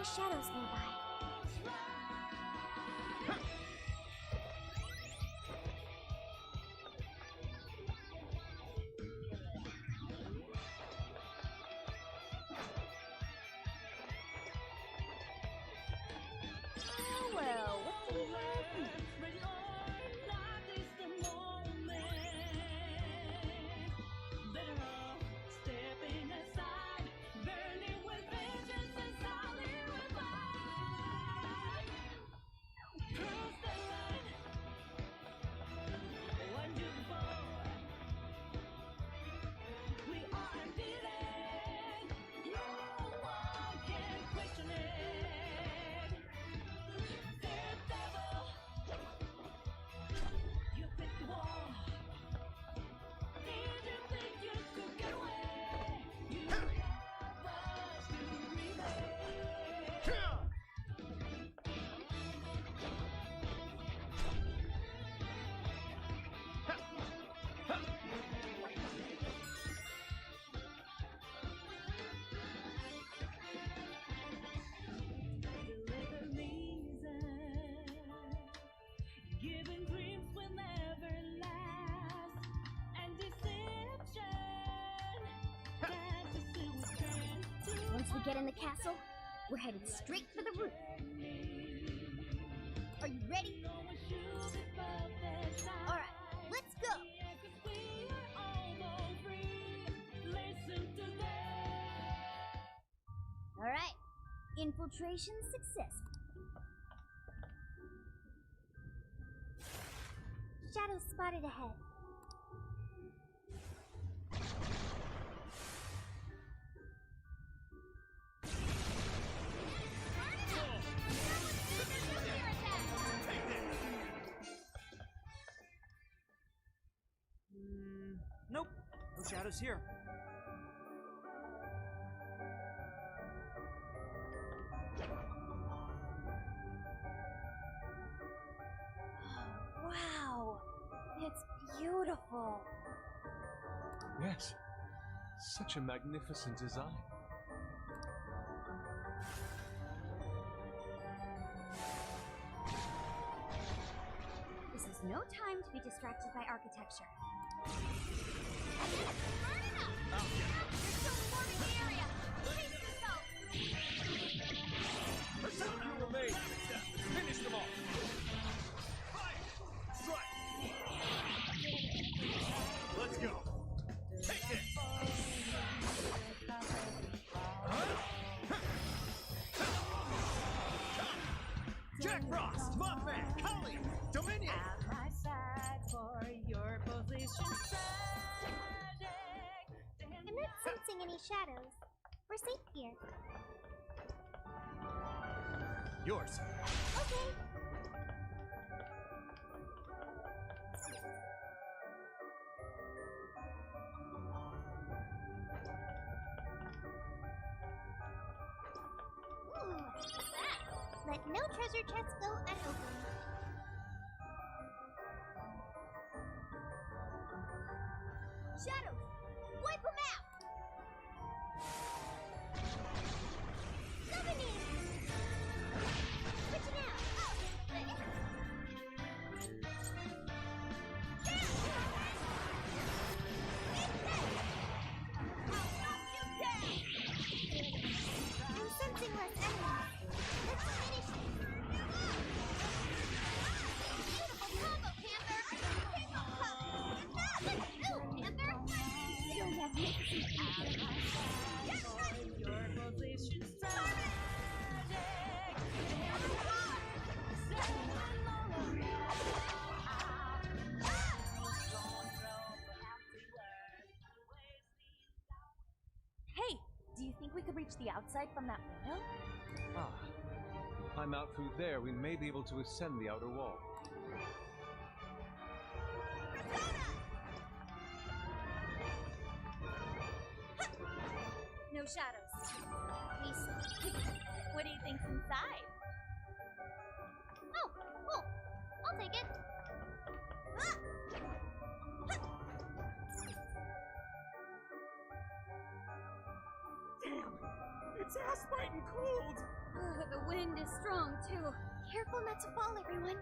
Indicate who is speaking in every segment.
Speaker 1: shadows nearby. Well, what do we have here? Once we get in the castle, we're headed straight for the roof. Are you ready? Alright, let's go! Alright, infiltration successful. Shadows spotted ahead.
Speaker 2: Nope, no shadows here.
Speaker 1: Wow, it's beautiful.
Speaker 3: Yes, such a magnificent design.
Speaker 1: This is no time to be distracted by architecture.
Speaker 3: Persona remains! Finish them off! Fire! Strike! Let's go! Take this! Jack Frost! Mothman! Holly! Dominion!
Speaker 4: At my side for your position.
Speaker 1: I'm not sensing any shadows. We're safe here.
Speaker 3: Yours!
Speaker 1: Okay. Ooh, what's that? Let no treasure chests go unopened. Shadows! Wipe them out! Summoning! Switching out! Oh! I'm sensing less enemies. Let's finish this! Beautiful combo, Panther! Let's go, Panther! So magnificent!
Speaker 4: Your position.
Speaker 5: Hey, do you think we could reach the outside from that window?
Speaker 3: Ah. Climb out through there, we may be able to ascend the outer wall.
Speaker 1: No shadows. Lisa.
Speaker 5: What do you think's inside?
Speaker 1: Oh, cool. I'll take it. Ah!
Speaker 2: Damn! It's ass biting cold!
Speaker 1: Careful not to fall, everyone.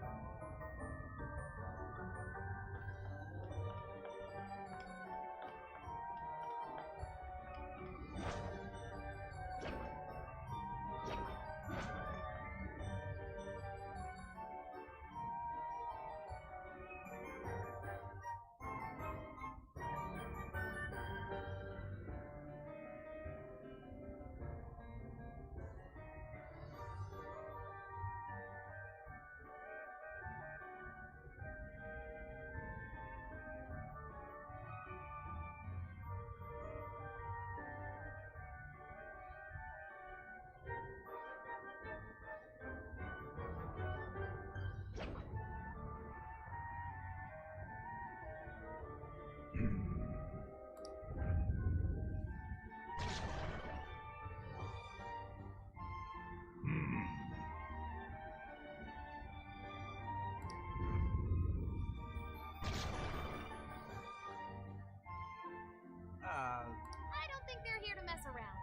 Speaker 5: I don't think they're here to mess around.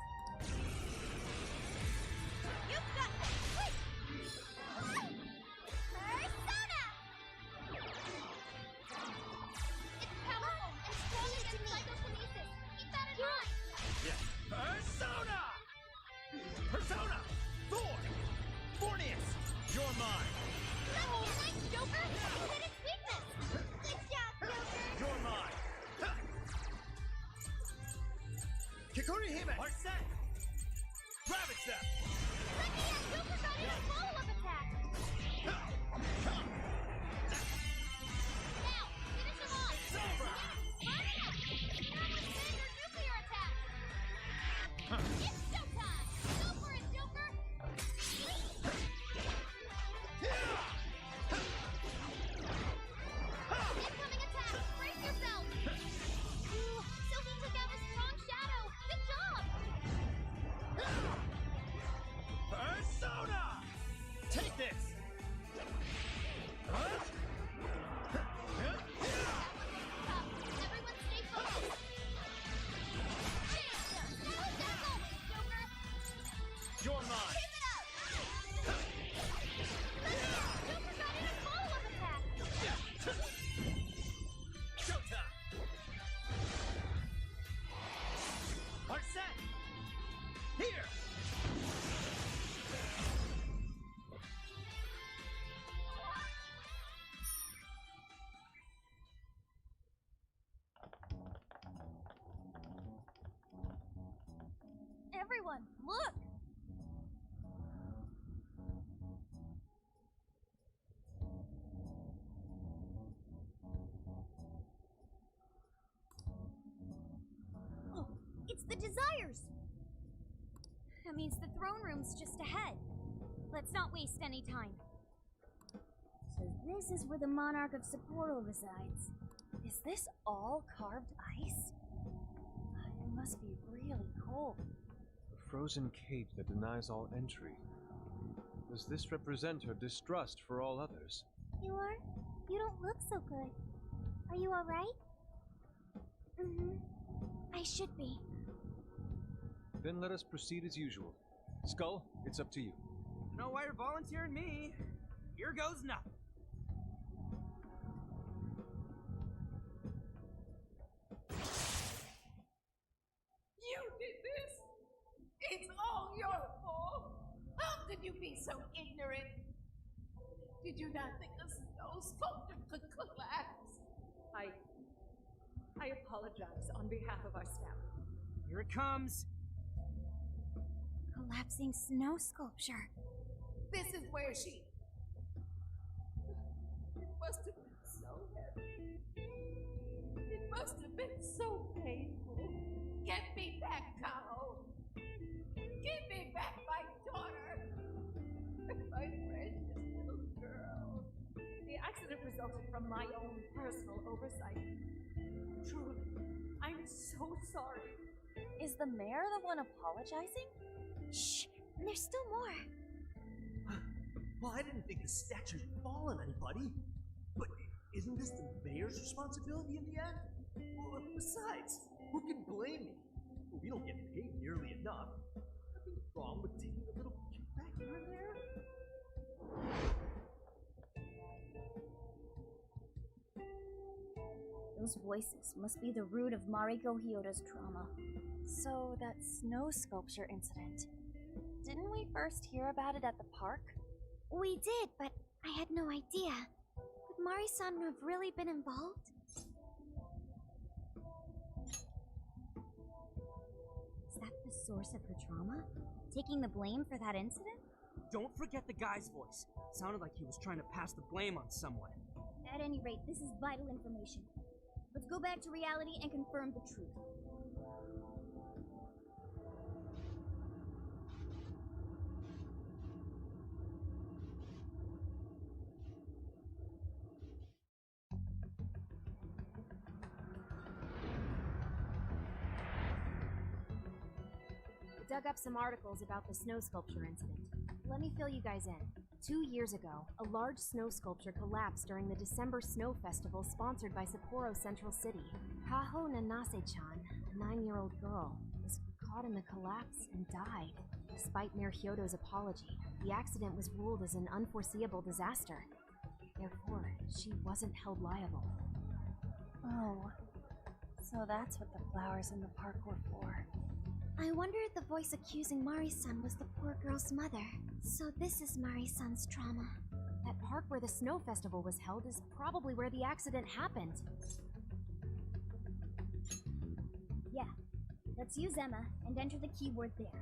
Speaker 5: You've got this! Wait! Persona! It's powerful and strong against psychokinesis. Keep that in mind.
Speaker 2: Persona! Persona! Thor! Fornius! You're mine!
Speaker 5: Let me in, nice Joker! You hit its weakness! Good job, Joker!
Speaker 2: You're mine! Kikuri Hime! Are set! Ravage them!
Speaker 5: Let me in! Joker got in a follow-up attack! Now, finish him off!
Speaker 2: Zobra!
Speaker 5: Yes! Smart enough! Now with standard nuclear attack! It's showtime! Go for it, Joker! Incoming attack! Brace yourself! Ooh, Sylvie took out a strong shadow! Good job!
Speaker 2: Persona! Take this! Huh?
Speaker 5: Everyone stay focused! As always, Joker!
Speaker 2: You're mine!
Speaker 5: Keep it up! Joker got in a follow-up attack!
Speaker 2: Showtime! Are set! Here!
Speaker 5: Everyone, look! Oh, it's the Desires! That means the throne room's just ahead. Let's not waste any time. So this is where the Monarch of Sapporo resides. Is this all carved ice? It must be really cold.
Speaker 3: A frozen cave that denies all entry. Does this represent her distrust for all others?
Speaker 1: You are? You don't look so good. Are you alright? Mm-hmm. I should be.
Speaker 3: Then let us proceed as usual. Skull, it's up to you.
Speaker 2: No why you're volunteering me. Here goes nothing.
Speaker 4: You did this! It's all your fault! How could you be so ignorant? Did you not think a snow sculpture could collapse?
Speaker 6: I apologize on behalf of our staff.
Speaker 2: Here it comes.
Speaker 1: Collapsing snow sculpture.
Speaker 4: This is where she... It must have been so heavy. It must have been so painful. Get me back, Kao. Give me back my daughter. My precious little girl.
Speaker 6: The accident resulted from my own personal oversight. Truly, I'm so sorry.
Speaker 5: Is the mayor the one apologizing?
Speaker 1: Shh! There's still more.
Speaker 7: Well, I didn't think the statue would fall on anybody. But isn't this the mayor's responsibility in the end? Well, besides, who can blame me? We don't get paid nearly enough. Nothing wrong with taking a little kickback here and there.
Speaker 5: Those voices must be the root of Mariko Hyodo's trauma.
Speaker 8: So, that snow sculpture incident. Didn't we first hear about it at the park?
Speaker 1: We did, but I had no idea. Could Mari-san have really been involved?
Speaker 5: Is that the source of her trauma? Taking the blame for that incident?
Speaker 2: Don't forget the guy's voice. Sounded like he was trying to pass the blame on someone.
Speaker 5: At any rate, this is vital information. Let's go back to reality and confirm the truth.
Speaker 9: Dug up some articles about the snow sculpture incident. Let me fill you guys in. 2 years ago, a large snow sculpture collapsed during the December Snow Festival sponsored by Sapporo Central City. Kaho Nanase-chan, a 9-year-old girl, was caught in the collapse and died. Despite Mayor Hyodo's apology, the accident was ruled as an unforeseeable disaster. Therefore, she wasn't held liable.
Speaker 8: Oh, so that's what the flowers in the park were for.
Speaker 1: I wonder if the voice accusing Mari-san was the poor girl's mother. So this is Mari-san's trauma.
Speaker 9: That park where the snow festival was held is probably where the accident happened.
Speaker 5: Yeah. Let's use Emma and enter the keyword there.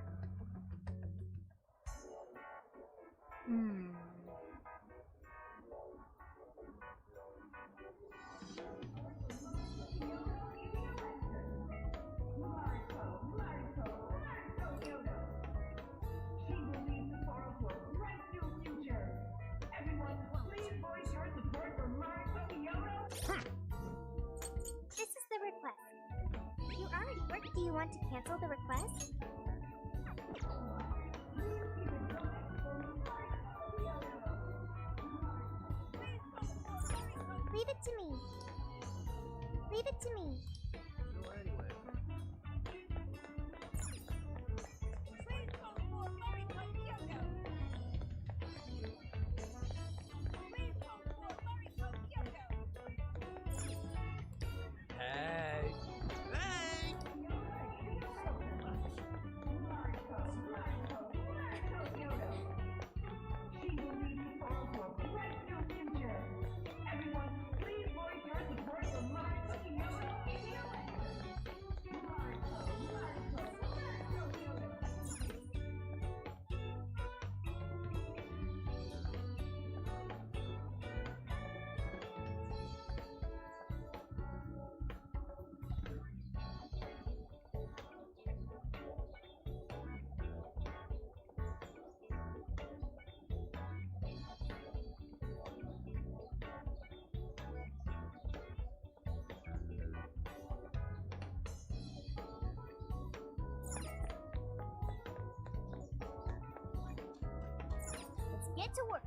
Speaker 1: This is the request. You already worked. Do you want to cancel the request? Leave it to me. Leave it to me.
Speaker 7: So anyway,
Speaker 2: Hey! Hey!
Speaker 5: Let's get to work.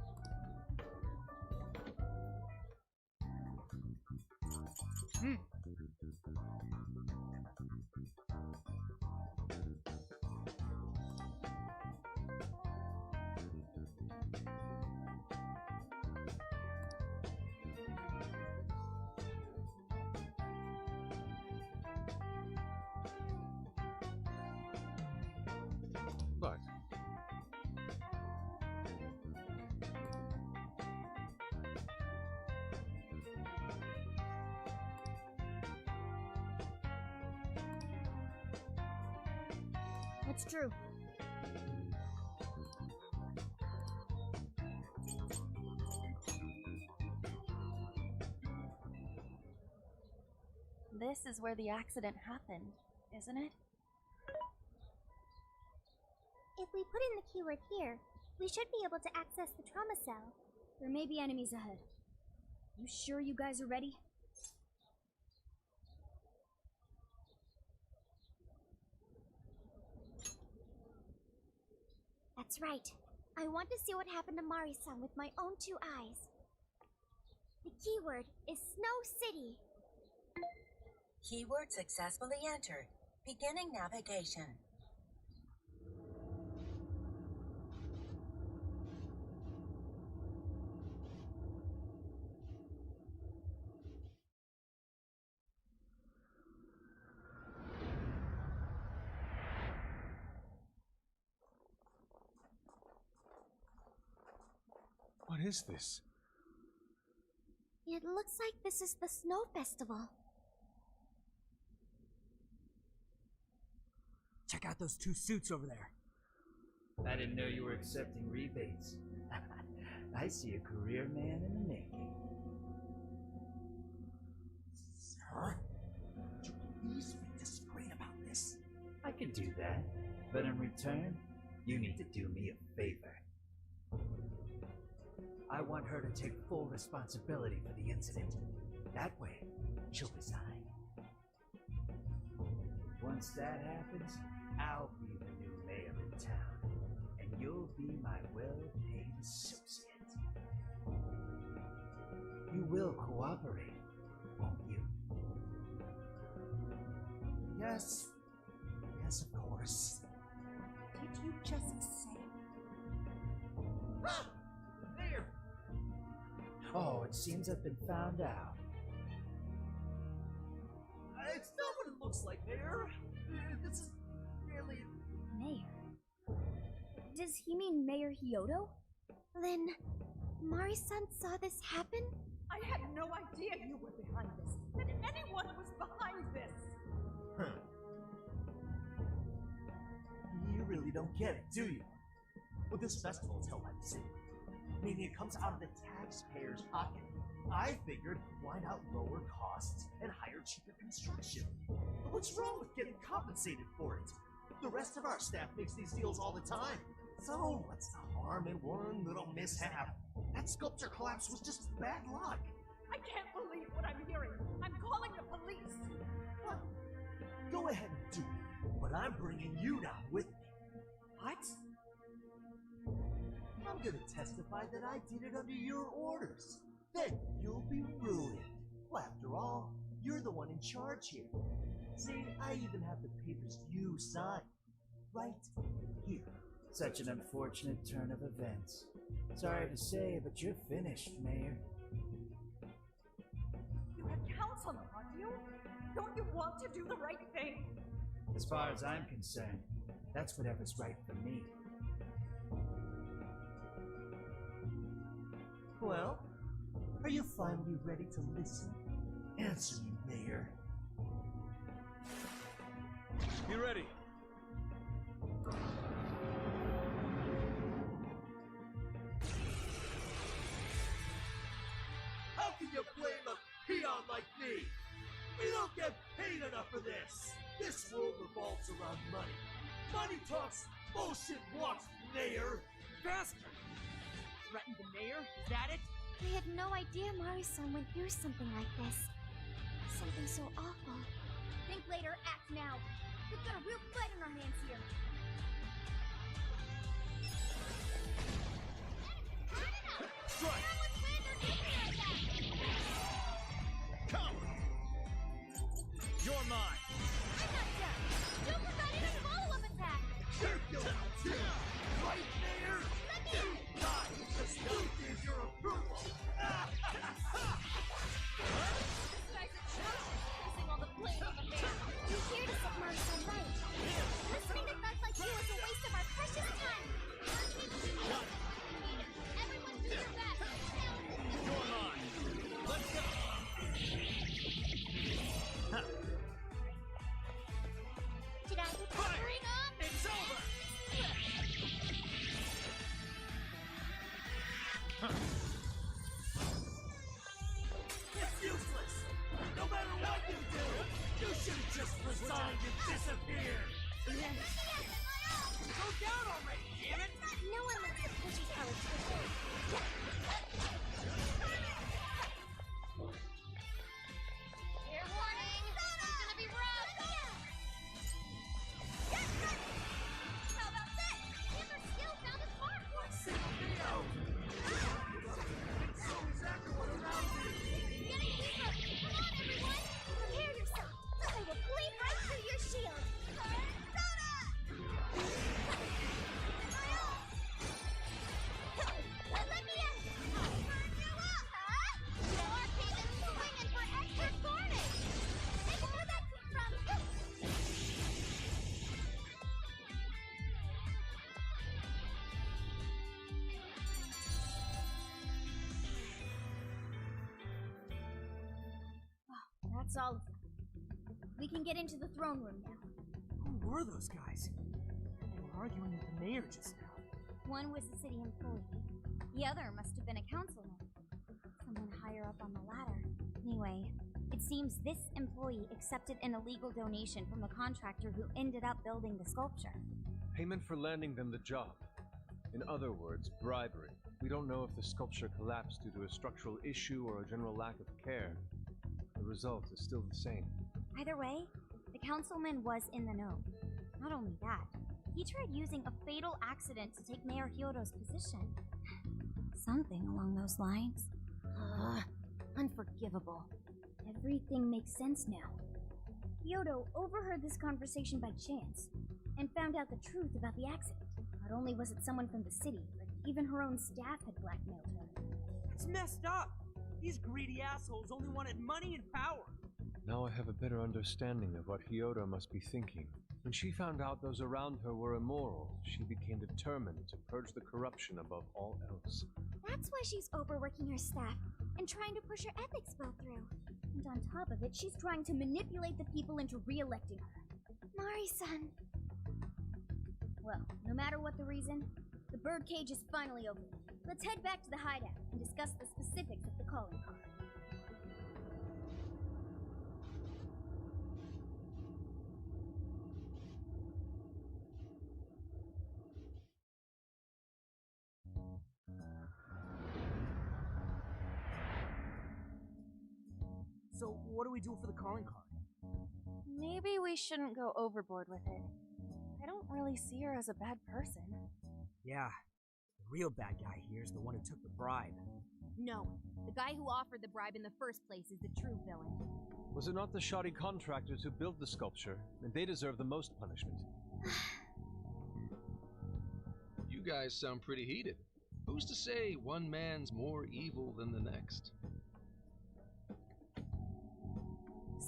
Speaker 3: But
Speaker 5: That's true.
Speaker 8: This is where the accident happened, isn't it?
Speaker 1: If we put in the keyword here, we should be able to access the trauma cell.
Speaker 5: There may be enemies ahead. You sure you guys are ready?
Speaker 1: That's right. I want to see what happened to Mari-san with my own 2 eyes. The keyword is Snow City.
Speaker 10: Keyword successfully entered. Beginning navigation.
Speaker 3: What is this?
Speaker 1: It looks like this is the Snow Festival.
Speaker 2: Check out those two suits over there.
Speaker 11: I didn't know you were accepting rebates. I see a career man in the making.
Speaker 7: Sir? Would you please be discreet about this?
Speaker 11: I could do that, but in return, you need to do me a favor. I want her to take full responsibility for the incident. That way, she'll resign. Once that happens, I'll be the new mayor in town, and you'll be my well-paid associate. You will cooperate, won't you?
Speaker 7: Yes. Yes, of course.
Speaker 6: Did you just say?
Speaker 7: There!
Speaker 11: Oh, it seems I've been found out.
Speaker 7: It's not what it looks like, Mayor. This is really...
Speaker 5: Mayor? Does he mean Mayor Hyodo?
Speaker 1: Then, Mari-san saw this happen?
Speaker 6: I had no idea you were behind this. That anyone was behind this.
Speaker 7: Huh. You really don't get it, do you? Well, this festival is held by the city, meaning it comes out of the taxpayer's pocket. I figured, why not lower costs and hire cheaper construction? But what's wrong with getting compensated for it? The rest of our staff makes these deals all the time. So, what's the harm in one little mishap? That sculpture collapse was just bad luck.
Speaker 6: I can't believe what I'm hearing. I'm calling the police.
Speaker 7: What? Go ahead and do it, but I'm bringing you down with me. What? I'm gonna testify that I did it under your orders. Then you'll be ruined. Well, after all, you're the one in charge here. See, I even have the papers you signed. Right here.
Speaker 11: Such an unfortunate turn of events. Sorry to say, but you're finished, Mayor.
Speaker 6: You have counsel, aren't you? Don't you want to do the right thing?
Speaker 11: As far as I'm concerned, that's whatever's right for me.
Speaker 7: Well, are you finally ready to listen? Answer me, Mayor.
Speaker 3: Be ready.
Speaker 7: How can you blame a peon like me? We don't get paid enough for this. This world revolves around money. Money talks, bullshit walks, Mayor.
Speaker 2: Bastard! Threatened the mayor? Is that it?
Speaker 1: I had no idea Mari-san went through something like this. Something so awful.
Speaker 5: Think later, act now. We've got a real fight on our hands here.
Speaker 7: Strike! Come! You're mine!
Speaker 5: I'm not done. Don't forget his follow-up attack.
Speaker 7: Right, Mayor? You die! The snow gives your approval!
Speaker 5: This guy's atrocious, placing all the blame on the man.
Speaker 1: You here to set Mari-san right. Listening to thugs like you is a waste of our precious time.
Speaker 5: Everyone do your best.
Speaker 7: You're mine! Let's go!
Speaker 1: Did I get that?
Speaker 5: Bring on the
Speaker 7: It's over! It's useless! No matter what you do, you should have just resigned and disappeared!
Speaker 2: Go down already, damn it!
Speaker 1: No one lets the pushy colors prevail.
Speaker 5: Fair warning. This is gonna be rough. How about this? Hammer skill found a spark. Getting deeper. Come on, everyone.
Speaker 1: Prepare yourself. I will bleed right through your shield.
Speaker 5: Soda! That's all of them. We can get into the throne room now.
Speaker 2: Who were those guys? They were arguing with the mayor just now.
Speaker 5: One was a city employee. The other must have been a councilman. Someone higher up on the ladder. Anyway, it seems this employee accepted an illegal donation from a contractor who ended up building the sculpture.
Speaker 3: Payment for landing them the job. In other words, bribery. We don't know if the sculpture collapsed due to a structural issue or a general lack of care. The result is still the same.
Speaker 5: Either way, the councilman was in the know. Not only that, he tried using a fatal accident to take Mayor Hyodo's position. Something along those lines. Unforgivable. Everything makes sense now. Hyodo overheard this conversation by chance and found out the truth about the accident. Not only was it someone from the city, but even her own staff had blackmailed her.
Speaker 2: It's messed up! These greedy assholes only wanted money and power!
Speaker 3: Now I have a better understanding of what Hyodo must be thinking. When she found out those around her were immoral, she became determined to purge the corruption above all else.
Speaker 1: That's why she's overworking her staff and trying to push her ethics bill through.
Speaker 5: And on top of it, she's trying to manipulate the people into re-electing her.
Speaker 1: Mari-san.
Speaker 5: Well, no matter what the reason, the birdcage is finally open. Let's head back to the hideout and discuss the specifics of the calling card.
Speaker 2: So, what do we do for the calling card?
Speaker 8: Maybe we shouldn't go overboard with it. I don't really see her as a bad person.
Speaker 2: Yeah, the real bad guy here is the one who took the bribe.
Speaker 9: No, the guy who offered the bribe in the first place is the true villain.
Speaker 3: Was it not the shoddy contractors who built the sculpture? And they deserve the most punishment.
Speaker 12: You guys sound pretty heated. Who's to say one man's more evil than the next?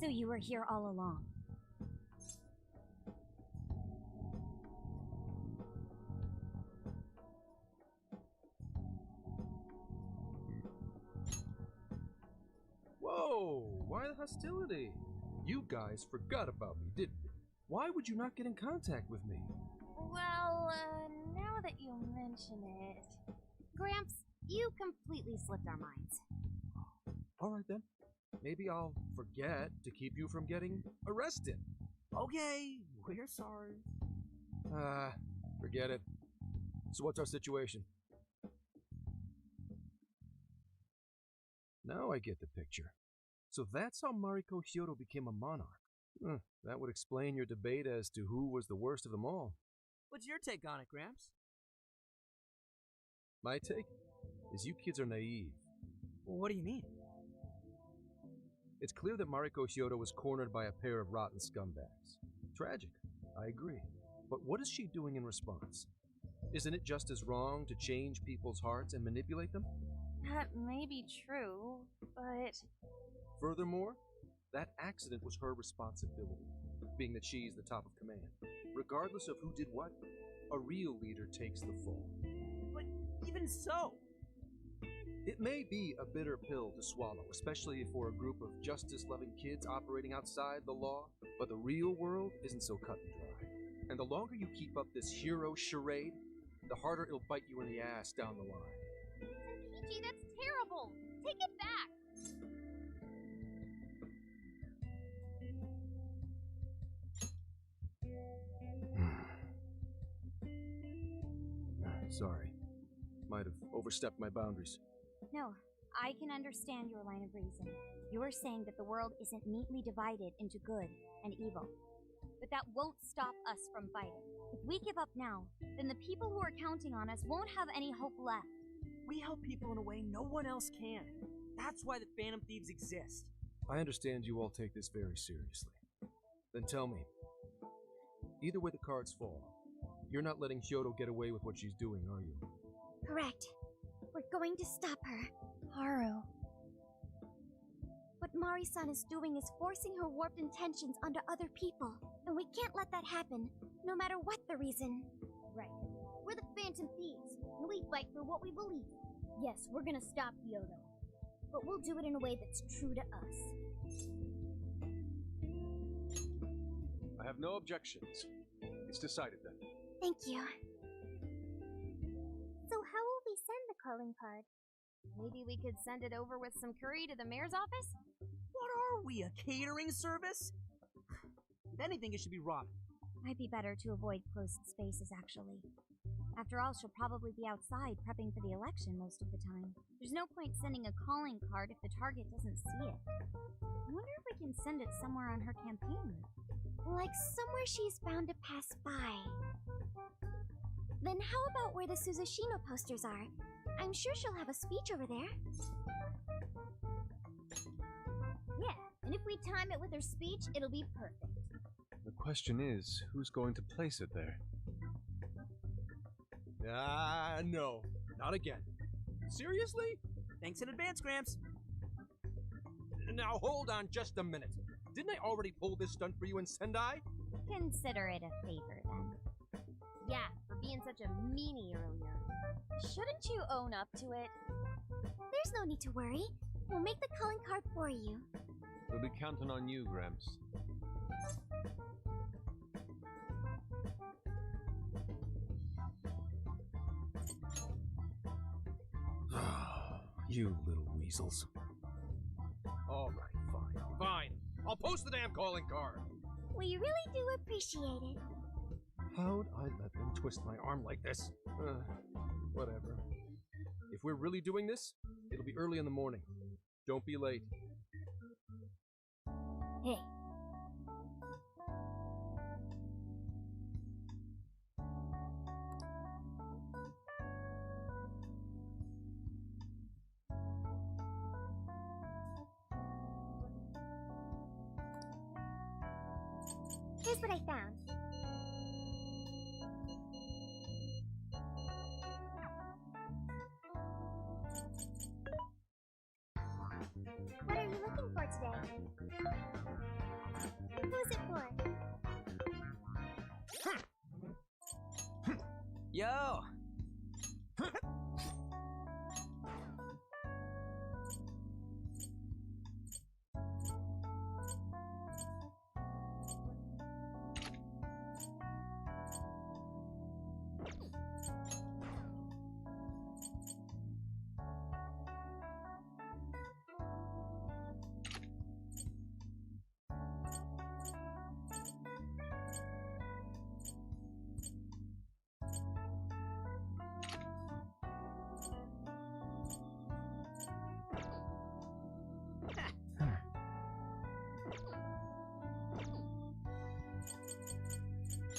Speaker 5: So you were here all along.
Speaker 12: Whoa, why the hostility? You guys forgot about me, didn't you? Why would you not get in contact with me?
Speaker 8: Well, now that you mention it...
Speaker 9: Gramps, you completely slipped our minds.
Speaker 12: Alright then. Maybe I'll forget to keep you from getting arrested.
Speaker 2: Okay, we're sorry.
Speaker 12: Forget it. So what's our situation? Now I get the picture. So that's how Mariko Hyodo became a monarch. That would explain your debate as to who was the worst of them all.
Speaker 2: What's your take on it, Gramps?
Speaker 12: My take is you kids are naive.
Speaker 2: What do you mean?
Speaker 12: It's clear that Mariko Hyodo was cornered by a pair of rotten scumbags. Tragic, I agree. But what is she doing in response? Isn't it just as wrong to change people's hearts and manipulate them?
Speaker 8: That may be true, but...
Speaker 12: Furthermore, that accident was her responsibility, being that she's the top of command. Regardless of who did what, a real leader takes the fall.
Speaker 2: But even so...
Speaker 12: It may be a bitter pill to swallow, especially for a group of justice-loving kids operating outside the law, but the real world isn't so cut and dry. And the longer you keep up this hero charade, the harder it'll bite you in the ass down the line.
Speaker 9: Gee, that's terrible! Take it back!
Speaker 12: Sorry. Might have overstepped my boundaries.
Speaker 5: No, I can understand your line of reasoning. You're saying that the world isn't neatly divided into good and evil. But that won't stop us from fighting. If we give up now, then the people who are counting on us won't have any hope left.
Speaker 2: We help people in a way no one else can. That's why the Phantom Thieves exist.
Speaker 12: I understand you all take this very seriously. Then tell me, either way the cards fall, you're not letting Hyodo get away with what she's doing, are you?
Speaker 1: Correct. We're going to stop her.
Speaker 5: Haru.
Speaker 1: What Mari-san is doing is forcing her warped intentions onto other people. And we can't let that happen, no matter what the reason.
Speaker 5: Right. We're the Phantom Thieves, and we fight for what we believe in. Yes, we're gonna stop Hyodo. But we'll do it in a way that's true to us.
Speaker 3: I have no objections. It's decided then.
Speaker 1: Thank you.
Speaker 5: So how will we send the calling card?
Speaker 9: Maybe we could send it over with some curry to the mayor's office?
Speaker 2: What are we, a catering service? If anything, it should be Robin.
Speaker 5: Might be better to avoid closed spaces, actually. After all, she'll probably be outside prepping for the election most of the time. There's no point sending a calling card if the target doesn't see it. I wonder if we can send it somewhere on her campaign route.
Speaker 1: Like somewhere she's bound to pass by. Then how about where the Suzushino posters are? I'm sure she'll have a speech over there.
Speaker 5: Yeah, and if we time it with her speech, it'll be perfect.
Speaker 3: The question is, who's going to place it there?
Speaker 12: No. Not again. Seriously?
Speaker 2: Thanks in advance, Gramps.
Speaker 12: Now hold on just a minute. Didn't I already pull this stunt for you in Sendai?
Speaker 5: Consider it a favor, then.
Speaker 9: Yeah, for being such a meanie earlier.
Speaker 8: Shouldn't you own up to it?
Speaker 1: There's no need to worry. We'll make the calling card for you.
Speaker 3: We'll be counting on you, Gramps.
Speaker 12: You little weasels. All right, fine. Fine. I'll post the damn calling card.
Speaker 1: We really do appreciate it.
Speaker 12: How'd I let them twist my arm like this? Whatever. If we're really doing this, it'll be early in the morning. Don't be late.
Speaker 1: Hey. Here's what I found. What are you looking for today? Who's it for?
Speaker 2: Yo!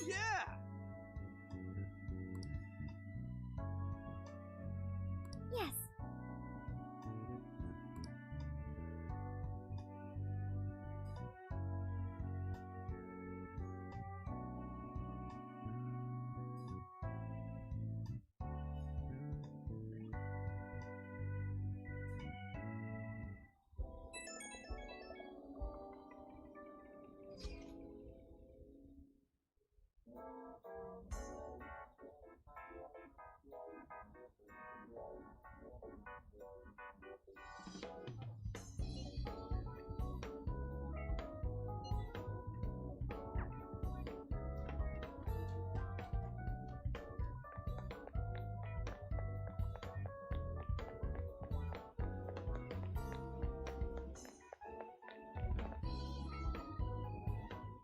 Speaker 12: Yeah!
Speaker 1: Yes.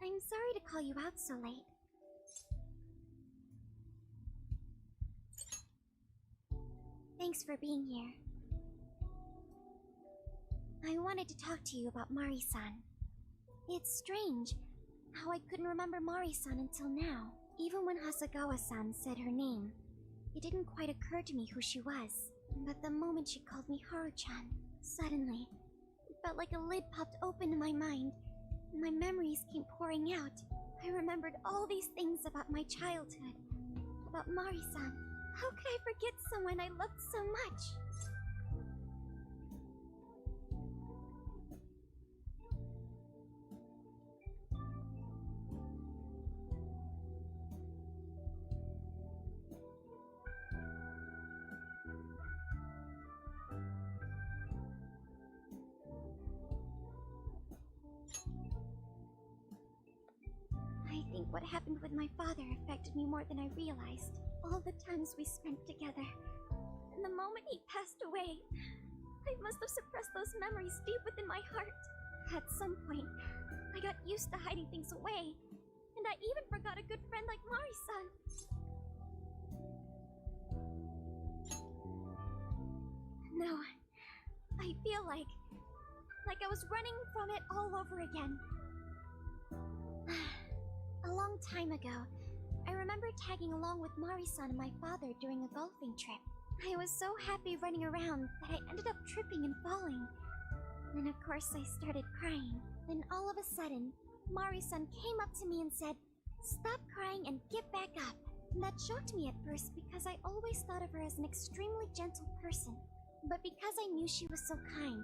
Speaker 1: I'm sorry to call you out so late. Thanks for being here. I wanted to talk to you about Mari-san. It's strange how I couldn't remember Mari-san until now. Even when Hasagawa-san said her name, it didn't quite occur to me who she was. But the moment she called me Haru-chan, suddenly, it felt like a lid popped open in my mind. My memories came pouring out. I remembered all these things about my childhood. About Mari-san. How could I forget someone I loved so much? I What happened with my father affected me more than I realized. All the times we spent together. And the moment he passed away, I must have suppressed those memories deep within my heart. At some point, I got used to hiding things away. And I even forgot a good friend like Mari-san. No, I feel like I was running from it all over again. A long time ago, I remember tagging along with Mari-san and my father during a golfing trip. I was so happy running around that I ended up tripping and falling. Then of course I started crying. Then all of a sudden, Mari-san came up to me and said, "Stop crying and get back up." And that shocked me at first because I always thought of her as an extremely gentle person. But because I knew she was so kind,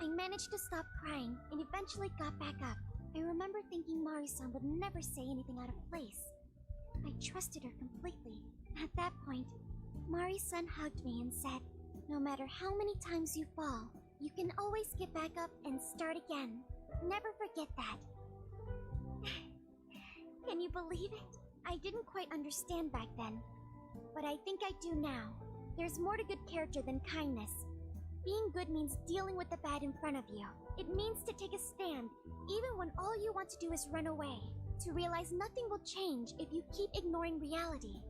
Speaker 1: I managed to stop crying and eventually got back up. I remember thinking Mari-san would never say anything out of place. I trusted her completely. At that point, Mari-san hugged me and said, "No matter how many times you fall, you can always get back up and start again. Never forget that." Can you believe it? I didn't quite understand back then, but I think I do now. There's more to good character than kindness. Being good means dealing with the bad in front of you. It means to take a stand, even when all you want to do is run away. To realize nothing will change if you keep ignoring reality.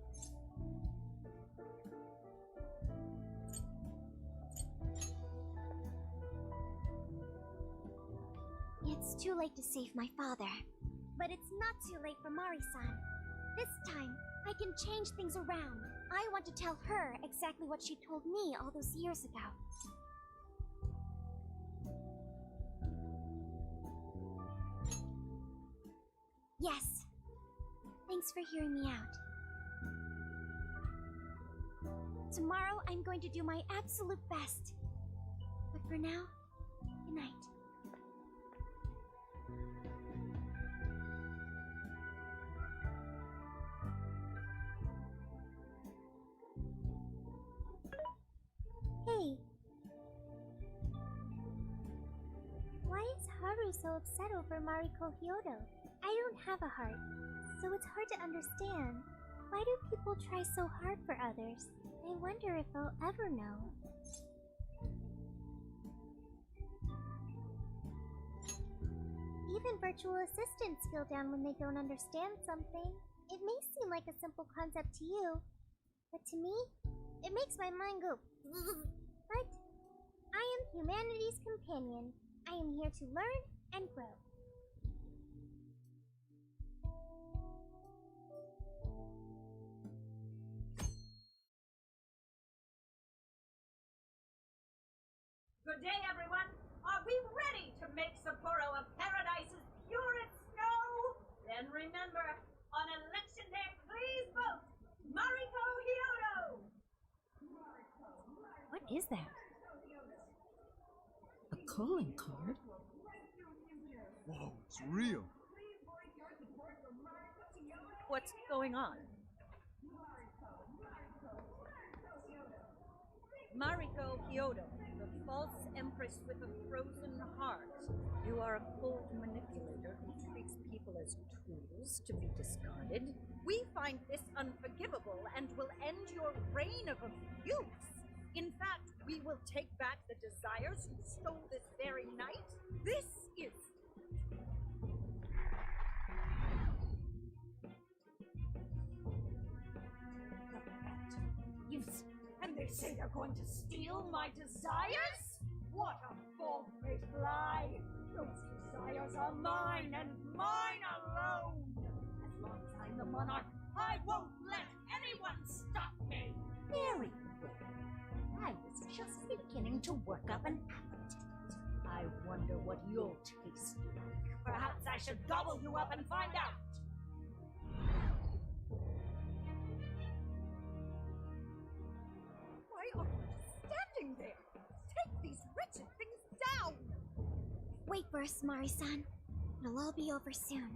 Speaker 1: It's too late to save my father. But it's not too late for Mari-san. This time, I can change things around. I want to tell her exactly what she told me all those years ago. Yes. Thanks for hearing me out. Tomorrow, I'm going to do my absolute best. But for now, good night.
Speaker 13: Hey. Why is Haru so upset over Mariko Hyodo? I don't have a heart, so it's hard to understand. Why do people try so hard for others? I wonder if I'll ever know. Even virtual assistants feel down when they don't understand something. It may seem like a simple concept to you, but to me, it makes my mind go. But I am humanity's companion. I am here to learn and grow.
Speaker 6: Good day, everyone. Are we ready to make Sapporo a paradise's purest snow? Then remember, on election day, please vote Mariko Hyodo!
Speaker 9: What is that?
Speaker 6: A calling card?
Speaker 3: Whoa, it's real.
Speaker 6: What's going on? Mariko Hyodo, the false empress with a frozen heart. You are a cold manipulator who treats people as tools to be discarded. We find this unforgivable and will end your reign of abuse. In fact, we will take back the desires you stole this very night. This is... And they say they're going to steal my desires? What a bald-faced lie! Those desires are mine and mine alone! As long as I'm the monarch, I won't let anyone stop me! Very well. I was just beginning to work up an appetite. I wonder what you'll taste like. Perhaps I should gobble you up and find out! Why are you standing there? Take these wretched things down!
Speaker 1: Wait for us, Mari-san. It'll all be over soon.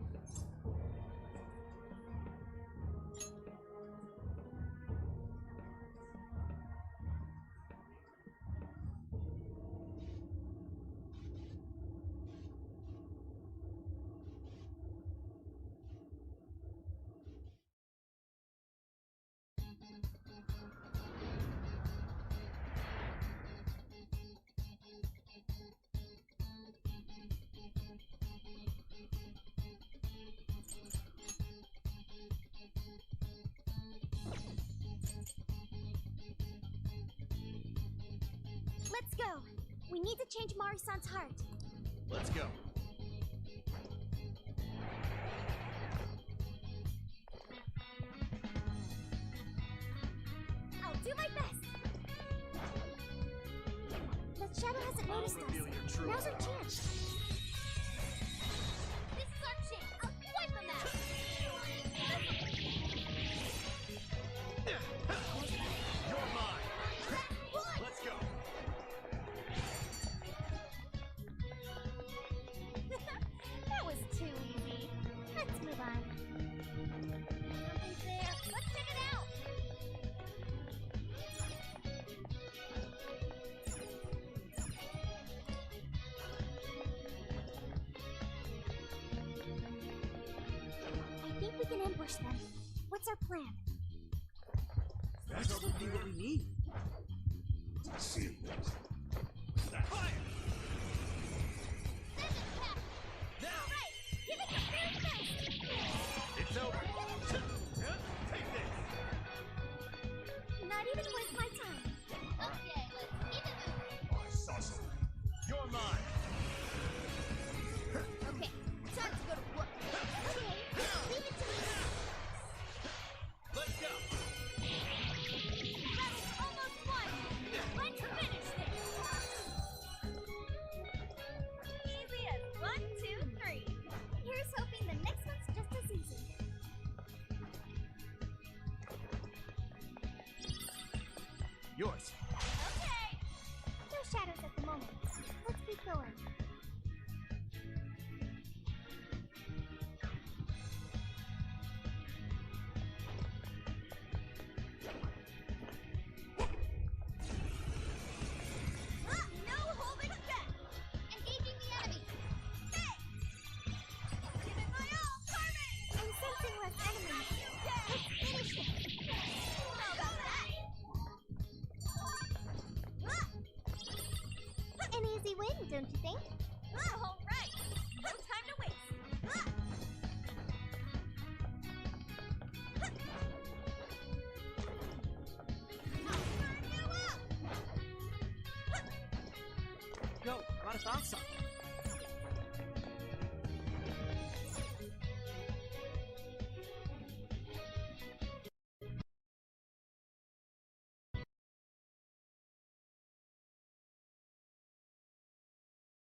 Speaker 1: Let's go. We need to change Mari-san's heart.
Speaker 7: Let's go.
Speaker 1: I'll do my best. The shadow hasn't noticed us. Now's our chance. This is our chance. I'll wipe them out.
Speaker 7: You're mine. Let's go.
Speaker 1: That was too easy. Let's move on. Something's there. Let's check it out. I think we can ambush them. What's our plan?
Speaker 2: That should be what we need.
Speaker 7: Fire!
Speaker 1: Alright, give it your very best!
Speaker 7: It's over. Take this.
Speaker 1: Not even worth my time. Okay, let's keep it moving.
Speaker 7: I saw something. You're mine.
Speaker 1: Okay, time to go to work. Okay, leave it to me.
Speaker 7: Let's go.
Speaker 1: Battle's almost won. Let's finish this. Easy as 1, 2, 3. Here's hoping the next one's just as easy.
Speaker 7: Yours.
Speaker 1: Okay. No shadows at the moment. Let's keep going. No holding back! Engaging the enemy! Hey! Give it my all, Carmen! I'm sensing less enemies. Let's finish this! How about that? An easy win, don't you think? All right! No time to waste!
Speaker 2: Yo, might have found something.